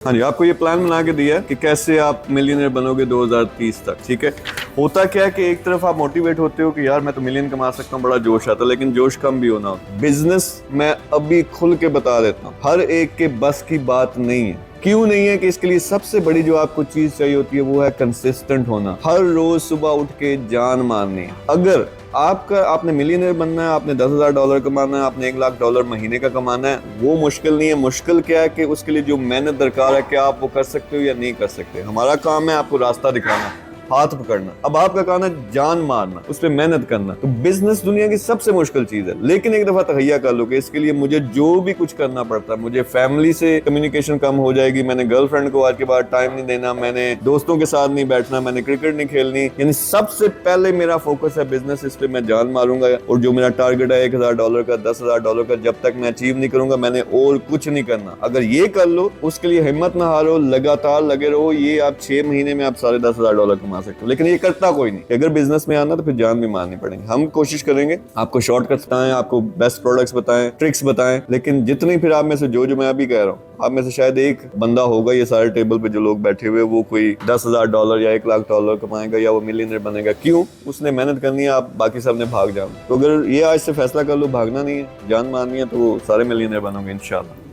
हाँ जी, आपको ये प्लान बना के दिया है कि कैसे आप मिलियनर बनोगे 2030 तक। ठीक है, होता क्या है कि एक तरफ आप मोटिवेट होते हो कि यार मैं तो मिलियन कमा सकता हूँ, बड़ा जोश आता है, लेकिन जोश कम भी होना होता है। बिजनेस मैं अभी खुल के बता देता हूँ, हर एक के बस की बात नहीं है। क्यों नहीं है कि इसके लिए सबसे बड़ी जो आपको चीज चाहिए होती है वो है कंसिस्टेंट होना। हर रोज सुबह उठ के जान मारनी है। अगर आपने मिलियनर बनना है, आपने $10,000 कमाना है, आपने $1,00,000 महीने का कमाना है, वो मुश्किल नहीं है। मुश्किल क्या है कि उसके लिए जो मेहनत दरकार है, क्या आप वो कर सकते हो या नहीं कर सकते। हमारा काम है आपको रास्ता दिखाना, हाथ पकड़ना। अब आपका काम है जान मारना, उस पर मेहनत करना। तो बिजनेस दुनिया की सबसे मुश्किल चीज है, लेकिन एक दफा तहैया कर लो कि इसके लिए मुझे जो भी कुछ करना पड़ता है, मुझे फैमिली से कम्युनिकेशन कम हो जाएगी, मैंने गर्लफ्रेंड को आज के बाद टाइम नहीं देना, मैंने दोस्तों के साथ नहीं बैठना, मैंने क्रिकेट नहीं खेलनी, यानी सबसे पहले मेरा फोकस है बिजनेस, इस पे मैं जान मारूंगा। और जो मेरा टारगेट है $1,000 का, $10,000 का, जब तक मैं अचीव नहीं करूंगा मैंने और कुछ नहीं करना। अगर ये कर लो, उसके लिए हिम्मत ना हारो, लगातार लगे रहो, ये आप 6 महीने में आप सारे $10,000 कमा सकते हो। लेकिन ये करता कोई नहीं। अगर बिजनेस में आना तो फिर जान भी मारनी पड़ेगी। हम कोशिश करेंगे आपको शॉर्टकट्स बताएं, आपको बेस्ट प्रोडक्ट्स बताएं, ट्रिक्स बताएं, लेकिन जितनी फिर आप में से जो मैं अभी कह रहा हूँ, आप में से शायद एक बंदा होगा ये सारे टेबल पे जो लोग बैठे हुए, वो कोई $10,000 या $1,00,000 कमाएगा या वो मिलियनर बनेगा। क्यों? उसने मेहनत करनी है, आप बाकी सब ने भाग जाओ। तो अगर ये आज से फैसला कर लो भागना नहीं है, जान मारनी है, तो वो सारे मिलियनर बनोगे इंशाल्लाह।